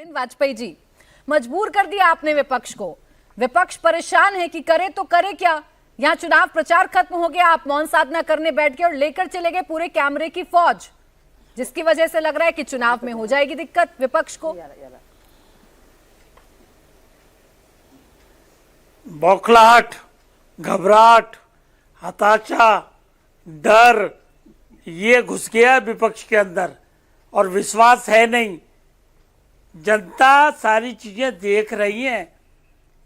वाजपेयी जी, मजबूर कर दिया आपने विपक्ष को। विपक्ष परेशान है कि करे तो करे क्या। यहाँ चुनाव प्रचार खत्म हो गया, आप मौन साधना करने बैठ गए और लेकर चले गए पूरे कैमरे की फौज, जिसकी वजह से लग रहा है कि चुनाव में हो जाएगी दिक्कत विपक्ष को। बौखलाहट, घबराहट, हताशा, डर, ये घुस गया विपक्ष के अंदर और विश्वास है नहीं। जनता सारी चीजें देख रही है।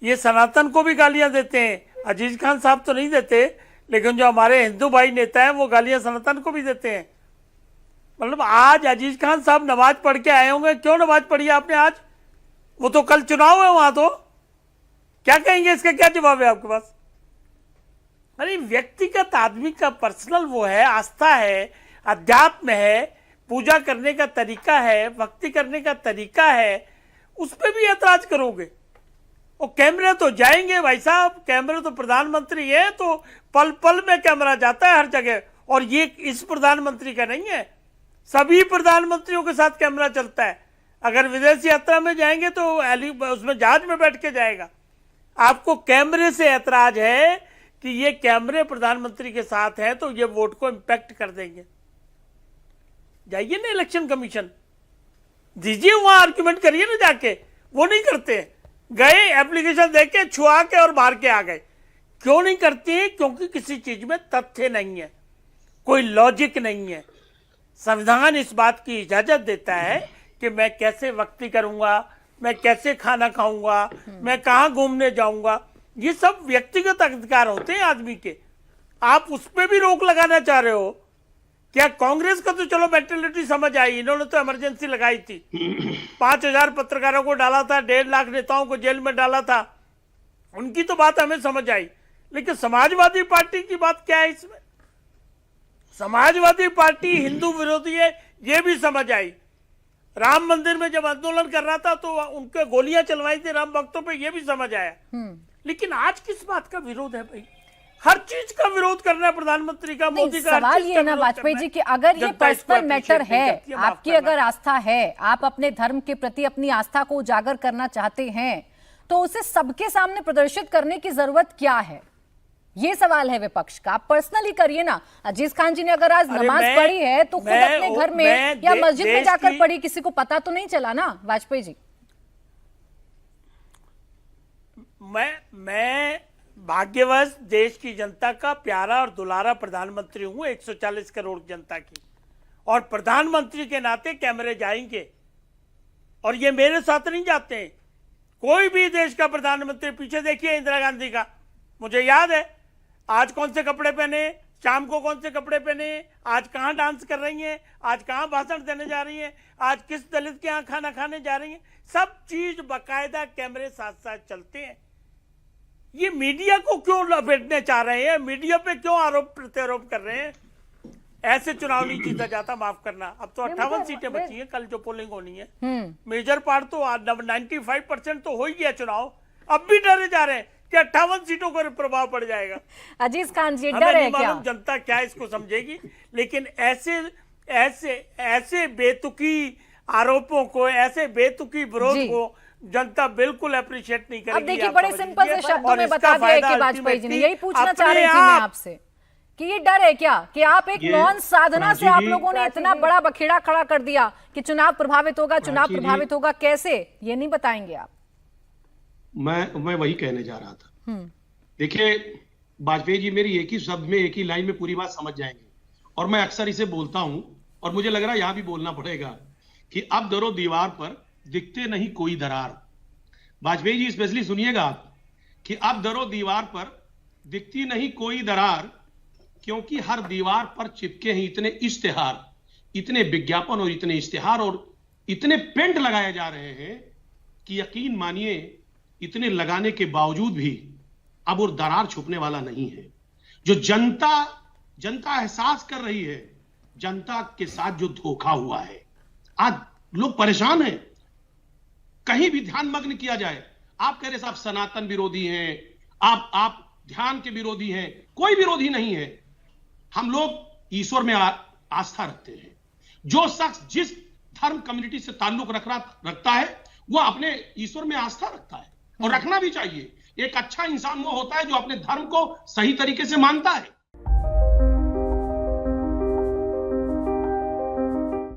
ये सनातन को भी गालियां देते हैं, अजीज खान साहब तो नहीं देते, लेकिन जो हमारे हिंदू भाई नेता हैं वो गालियां सनातन को भी देते हैं। मतलब आज अजीज खान साहब नमाज पढ़ के आए होंगे, क्यों नमाज पढ़ी आपने आज? वो तो कल चुनाव है वहां, तो क्या कहेंगे? इसका क्या जवाब है आपके पास? अरे व्यक्तिगत आदमी का पर्सनल वो है, आस्था है, अध्यात्म है, पूजा करने का तरीका है, भक्ति करने का तरीका है, उस पर भी ऐतराज करोगे? वो कैमरे तो जाएंगे भाई साहब, कैमरे तो प्रधानमंत्री है, तो पल पल में कैमरा जाता है हर जगह। और ये इस प्रधानमंत्री का नहीं है, सभी प्रधानमंत्रियों के साथ कैमरा चलता है। अगर विदेश यात्रा में जाएंगे तो उसमें जहाज में बैठ के जाएगा। आपको कैमरे से ऐतराज है कि ये कैमरे प्रधानमंत्री के साथ हैं तो ये वोट को इंपैक्ट कर देंगे। जाइए ना इलेक्शन कमीशन, दीजिए वहां आर्ग्यूमेंट करिए ना जाके। वो नहीं करते, गए एप्लीकेशन देके छुआ के और मार के आ गए। क्यों नहीं करते? क्योंकि किसी चीज में तथ्य नहीं है, कोई लॉजिक नहीं है। संविधान इस बात की इजाजत देता है कि मैं कैसे भक्ति करूंगा, मैं कैसे खाना खाऊंगा, मैं कहां घूमने जाऊंगा, ये सब व्यक्तिगत अधिकार होते हैं आदमी के। आप उस पर भी रोक लगाना चाह रहे हो क्या? कांग्रेस का तो चलो मेंटेलिटी समझ आई, इन्होंने तो इमरजेंसी लगाई थी, 5000 पत्रकारों को डाला था, 1.5 लाख नेताओं को जेल में डाला था, उनकी तो बात हमें समझ आई। लेकिन समाजवादी पार्टी की बात क्या है इसमें? समाजवादी पार्टी हिंदू विरोधी है, ये भी समझ आई। राम मंदिर में जब आंदोलन कर रहा था तो उनके गोलियां चलवाई थी राम भक्तों पे, ये भी समझ आया। लेकिन आज किस बात का विरोध है भाई? हर चीज का विरोध करना है प्रधानमंत्री का, मोदी का। सवाल ये ना वाजपेयी जी कि अगर ये पर्सनल मैटर है, आपकी अगर आस्था है, आप अपने धर्म के प्रति अपनी आस्था को उजागर करना चाहते हैं, तो उसे सबके सामने प्रदर्शित करने की जरूरत क्या है? ये सवाल है विपक्ष का। आप पर्सनली करिए ना। अजीज खान जी ने अगर आज नमाज पढ़ी है तो खुद अपने घर में या मस्जिद में जाकर पढ़ी, किसी को पता तो नहीं चला ना वाजपेयी जी? मैं भाग्यवश देश की जनता का प्यारा और दुलारा प्रधानमंत्री हूं, 140 करोड़ जनता की, और प्रधानमंत्री के नाते कैमरे जाएंगे। और ये मेरे साथ नहीं जाते हैं, कोई भी देश का प्रधानमंत्री। पीछे देखिए इंदिरा गांधी का, मुझे याद है आज कौन से कपड़े पहने, शाम को कौन से कपड़े पहने, आज कहां डांस कर रही हैं, आज कहां भाषण देने जा रही हैं, आज किस दलित के यहां खाना खाने जा रही हैं, सब चीज बाकायदा कैमरे साथ साथ चलते हैं। ये मीडिया को क्यों लपेटने चाह रहे हैं? मीडिया पे क्यों आरोप प्रत्यारोप कर रहे हैं? ऐसे चुनाव नहीं जीता जाता, माफ करना। अब तो 58 सीटें बची हैं, कल जो पोलिंग होनी है। मेजर पार्ट तो 95% तो हो ही गया चुनाव। अब भी डरे जा रहे हैं कि 58 सीटों को प्रभाव पड़ जाएगा। अजीज खान जी, डर है क्या? जनता क्या इसको समझेगी? लेकिन ऐसे ऐसे ऐसे बेतुकी आरोपों को, ऐसे बेतुकी विरोध को जनता बिल्कुल अप्रिशिएट नहीं करेगी। अब देखिए, बड़े सिंपल से शब्दों में बता दिया कि वाजपेयी जी ने, यही पूछना चाह रही थी मैं आपसे कि ये डर है क्या कि आप एक मौन साधना से आप लोगों ने इतना बड़ा बखेड़ा खड़ा कर दिया कि चुनाव प्रभावित होगा, चुनाव प्रभावित होगा कैसे, ये नहीं बताएंगे आप? मैं वही कहने जा रहा था। देखिए वाजपेयी जी मेरी एक ही शब्द में, एक ही लाइन में पूरी बात समझ जाएंगे, और मैं अक्सर इसे बोलता हूं और मुझे लग रहा है यहां भी बोलना पड़ेगा कि अब दरो दीवार पर दिखते नहीं कोई दरार। वाजपेयी जी स्पेशली सुनिएगा आप कि अब दरो दीवार पर दिखती नहीं कोई दरार, क्योंकि हर दीवार पर चिपके हैं इतने इश्तेहार, इतने विज्ञापन और इतने इश्तेहार और इतने पेंट लगाए जा रहे हैं कि यकीन मानिए इतने लगाने के बावजूद भी अब वो दरार छुपने वाला नहीं है। जो जनता एहसास कर रही है, जनता के साथ जो धोखा हुआ है, आज लोग परेशान हैं। कहीं भी ध्यान मग्न किया जाए, आप कह रहे साहब सनातन विरोधी हैं, आप ध्यान के विरोधी हैं, कोई विरोधी नहीं है। हम लोग ईश्वर में आस्था रखते हैं। जो शख्स जिस धर्म कम्युनिटी से ताल्लुक रखता है वो अपने ईश्वर में आस्था रखता है और रखना भी चाहिए। एक अच्छा इंसान वो होता है जो अपने धर्म को सही तरीके से मानता है।